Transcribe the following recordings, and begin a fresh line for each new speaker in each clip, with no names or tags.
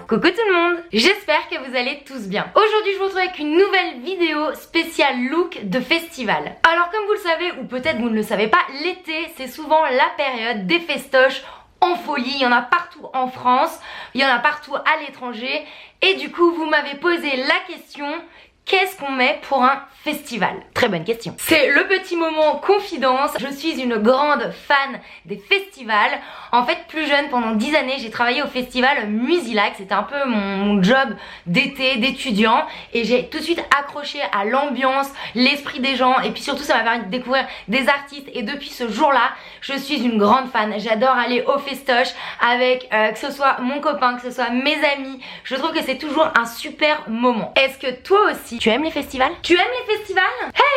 Coucou tout le monde, j'espère que vous allez tous bien. Aujourd'hui je vous retrouve avec une nouvelle vidéo spéciale look de festival. Alors comme vous le savez, ou peut-être vous ne le savez pas, l'été c'est souvent la période des festoches en folie. Il y en a partout en France, il y en a partout à l'étranger. Et du coup vous m'avez posé la question: qu'est-ce qu'on met pour un festival? Très bonne question. C'est le petit moment confidence. Je suis une grande fan des festivals. En fait, plus jeune, pendant 10 années, j'ai travaillé au festival Musilac. C'était un peu mon job d'été, d'étudiant. Et j'ai tout de suite accroché à l'ambiance, l'esprit des gens. Et puis surtout, ça m'a permis de découvrir des artistes. Et depuis ce jour-là, je suis une grande fan. J'adore aller au festoche avec que ce soit mon copain, que ce soit mes amis. Je trouve que c'est toujours un super moment. Est-ce que toi aussi, tu aimes les festivals? Tu aimes les festivals?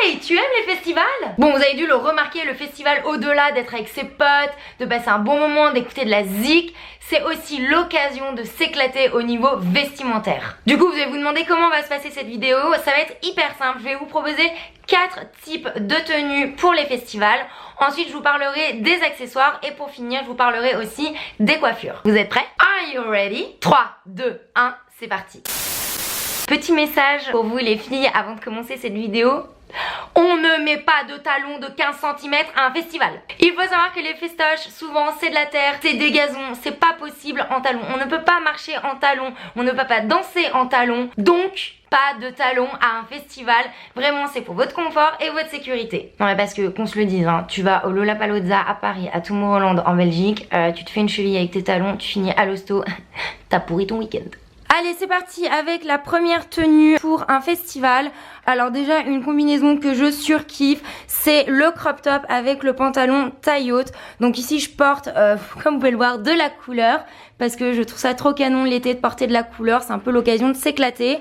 Hey, tu aimes les festivals? Bon, vous avez dû le remarquer, le festival, au-delà d'être avec ses potes, de passer un bon moment, d'écouter de la zik, c'est aussi l'occasion de s'éclater au niveau vestimentaire. Du coup, vous allez vous demander comment va se passer cette vidéo. Ça va être hyper simple. Je vais vous proposer 4 types de tenues pour les festivals. Ensuite, je vous parlerai des accessoires et pour finir, je vous parlerai aussi des coiffures. Vous êtes prêts? Are you ready? 3, 2, 1, c'est parti. Petit message pour vous les filles avant de commencer cette vidéo. On ne met pas de talons de 15 cm à un festival. Il faut savoir que les festoches, souvent c'est de la terre, c'est des gazons, c'est pas possible en talons. On ne peut pas marcher en talons, on ne peut pas danser en talons. Donc, pas de talons à un festival. Vraiment, c'est pour votre confort et votre sécurité. Non mais parce que, qu'on se le dise, hein, tu vas au Lollapalooza à Paris, à Tomorrowland en Belgique, tu te fais une cheville avec tes talons, tu finis à l'hosto, t'as pourri ton week-end. Allez, c'est parti avec la première tenue pour un festival. Alors déjà, une combinaison que je surkiffe, c'est le crop top avec le pantalon taille haute. Donc ici, je porte, comme vous pouvez le voir, de la couleur parce que je trouve ça trop canon l'été de porter de la couleur. C'est un peu l'occasion de s'éclater.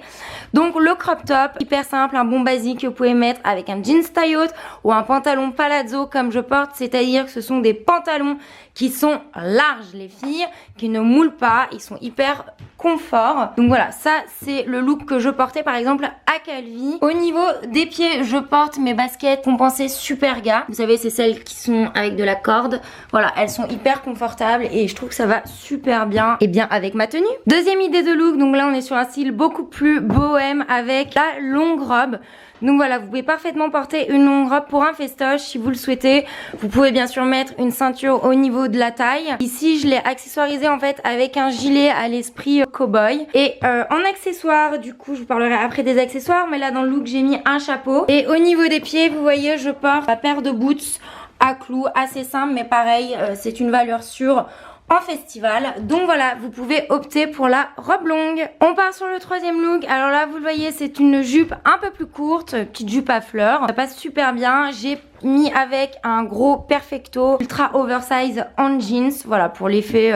Donc le crop top, hyper simple, un bon basique que vous pouvez mettre avec un jeans taille haute ou un pantalon palazzo comme je porte. C'est-à-dire que ce sont des pantalons qui sont larges, les filles, qui ne moulent pas. Ils sont hyper confort. Donc voilà, ça c'est le look que je portais par exemple à Calvi. Au niveau des pieds, je porte mes baskets compensées Superga. Vous savez, c'est celles qui sont avec de la corde. Voilà, elles sont hyper confortables et je trouve que ça va super bien et bien avec ma tenue. Deuxième idée de look, donc là on est sur un style beaucoup plus bohème avec la longue robe. Donc voilà, vous pouvez parfaitement porter une longue robe pour un festoche si vous le souhaitez. Vous pouvez bien sûr mettre une ceinture au niveau de la taille. Ici, je l'ai accessoirisé en fait avec un gilet à l'esprit cowboy. Et en accessoire, du coup, je vous parlerai après des accessoires. Mais là, dans le look, j'ai mis un chapeau. Et au niveau des pieds, vous voyez, je porte ma paire de boots à clous assez simple. Mais pareil, c'est une valeur sûre en festival. Donc voilà, vous pouvez opter pour la robe longue. On part sur le troisième look. Alors là, vous le voyez, c'est une jupe un peu plus courte, petite jupe à fleurs. Ça passe super bien. J'ai mis avec un gros perfecto ultra oversize en jeans, voilà, pour l'effet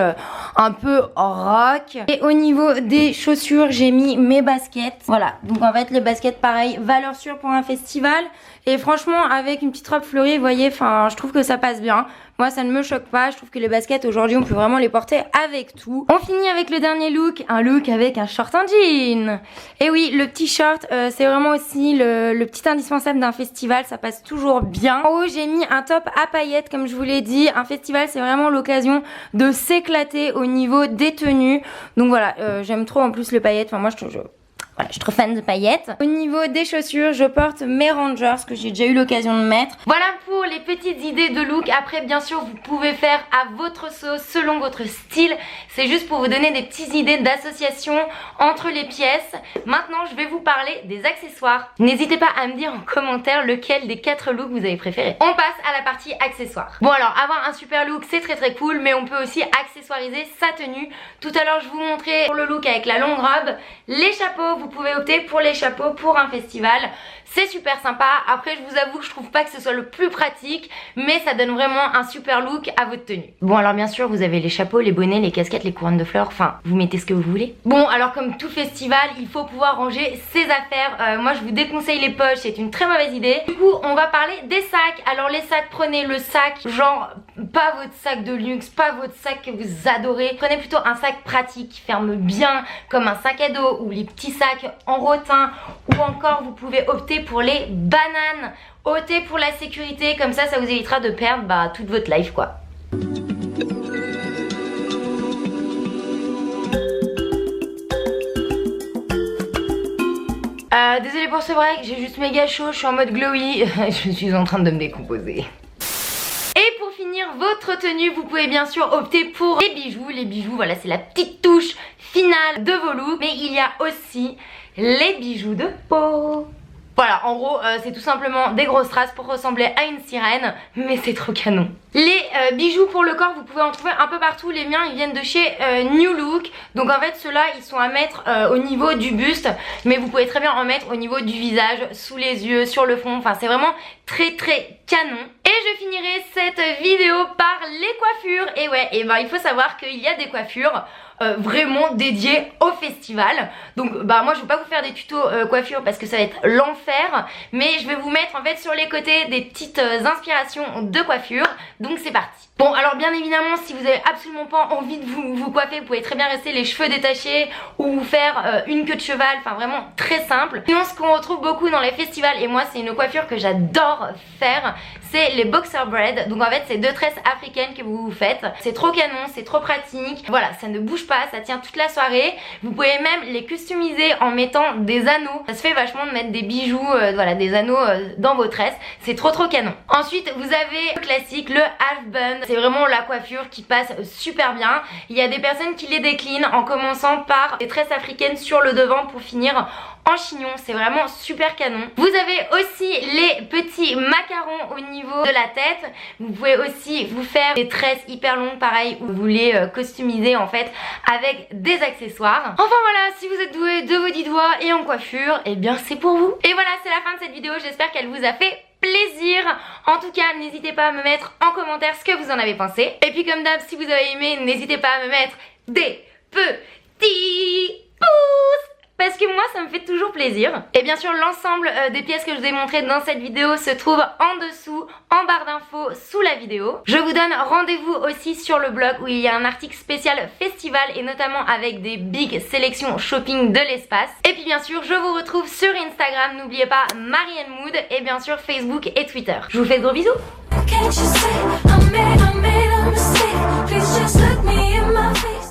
un peu rock. Et au niveau des chaussures, j'ai mis mes baskets. Voilà, donc en fait les baskets pareil, valeur sûre pour un festival. Et franchement, avec une petite robe fleurie, vous voyez, enfin, je trouve que ça passe bien. Moi, ça ne me choque pas. Je trouve que les baskets, aujourd'hui, on peut vraiment les porter avec tout. On finit avec le dernier look. Un look avec un short en jean. Et oui, le petit short, c'est vraiment aussi le petit indispensable d'un festival. Ça passe toujours bien. En haut, j'ai mis un top à paillettes, comme je vous l'ai dit. Un festival, c'est vraiment l'occasion de s'éclater au niveau des tenues. Donc voilà, j'aime trop en plus le paillette. Enfin, moi, voilà, je suis trop fan de paillettes. Au niveau des chaussures, je porte mes Rangers que j'ai déjà eu l'occasion de mettre. Voilà pour les petites idées de look. Après, bien sûr, vous pouvez faire à votre sauce, selon votre style. C'est juste pour vous donner des petites idées d'association entre les pièces. Maintenant, je vais vous parler des accessoires. N'hésitez pas à me dire en commentaire lequel des 4 looks vous avez préféré. On passe à la partie accessoires. Bon alors, avoir un super look, c'est très cool, mais on peut aussi accessoiriser sa tenue. Tout à l'heure, je vous montrais pour le look avec la longue robe. Les chapeaux, vous pouvez opter pour les chapeaux pour un festival. C'est super sympa. Après, je vous avoue que je trouve pas que ce soit le plus pratique, mais ça donne vraiment un super look à votre tenue. Bon, alors bien sûr, vous avez les chapeaux, les bonnets, les casquettes, les couronnes de fleurs. Enfin, vous mettez ce que vous voulez. Bon, alors comme tout festival, il faut pouvoir ranger ses affaires. Moi, je vous déconseille les poches, c'est une très mauvaise idée. Du coup, on va parler des sacs. Alors les sacs, prenez le sac, genre, pas votre sac de luxe, pas votre sac que vous adorez. Prenez plutôt un sac pratique qui ferme bien, comme un sac à dos ou les petits sacs sacs en rotin, ou encore vous pouvez opter pour les bananes au thé pour la sécurité, comme ça vous évitera de perdre toute votre life quoi. Désolée pour ce break, j'ai juste méga chaud, je suis en mode glowy, je suis en train de me décomposer. Et pour finir votre tenue, vous pouvez bien sûr opter pour les bijoux. Les bijoux, voilà, c'est la petite touche finale de vos looks. Mais il y a aussi les bijoux de peau. Voilà, en gros, c'est tout simplement des grosses strass pour ressembler à une sirène, mais c'est trop canon. Les bijoux pour le corps, vous pouvez en trouver un peu partout. Les miens, ils viennent de chez New Look. Donc en fait, ceux-là, ils sont à mettre au niveau du buste, mais vous pouvez très bien en mettre au niveau du visage, sous les yeux, sur le front. Enfin, c'est vraiment très canon. Et je finirai cette vidéo par les coiffures. Et ouais, il faut savoir qu'il y a des coiffures vraiment dédié au festival. Donc moi je vais pas vous faire des tutos coiffure parce que ça va être l'enfer, mais je vais vous mettre en fait sur les côtés des petites inspirations de coiffure. Donc c'est parti. Bon, alors bien évidemment, si vous avez absolument pas envie de vous coiffer, vous pouvez très bien rester les cheveux détachés ou vous faire une queue de cheval, enfin vraiment très simple. Sinon, ce qu'on retrouve beaucoup dans les festivals, et moi c'est une coiffure que j'adore faire, c'est les boxer braids. Donc en fait c'est deux tresses africaines que vous faites. C'est trop canon, c'est trop pratique. Voilà, ça ne bouge pas, ça tient toute la soirée. Vous pouvez même les customiser en mettant des anneaux. Ça se fait vachement de mettre des bijoux, voilà, des anneaux dans vos tresses. C'est trop canon. Ensuite vous avez le classique, le half bun. C'est vraiment la coiffure qui passe super bien. Il y a des personnes qui les déclinent en commençant par des tresses africaines sur le devant pour finir en chignon. C'est vraiment super canon. Vous avez aussi les petits macarons au niveau de la tête. Vous pouvez aussi vous faire des tresses hyper longues, pareil, où vous les customisez en fait avec des accessoires. Enfin voilà, si vous êtes doué de vos 10 doigts et en coiffure, et bien c'est pour vous. Et voilà, c'est la fin de cette vidéo. J'espère qu'elle vous a fait plaisir. En tout cas, n'hésitez pas à me mettre en commentaire ce que vous en avez pensé. Et puis comme d'hab, si vous avez aimé, n'hésitez pas à me mettre des petits pouces, parce que moi ça me fait toujours plaisir. Et bien sûr l'ensemble des pièces que je vous ai montrées dans cette vidéo se trouve en dessous, en barre d'infos, sous la vidéo. Je vous donne rendez-vous aussi sur le blog où il y a un article spécial festival et notamment avec des big sélections shopping de l'espace. Et puis bien sûr je vous retrouve sur Instagram, n'oubliez pas Marianne Mood, et bien sûr Facebook et Twitter. Je vous fais de gros bisous.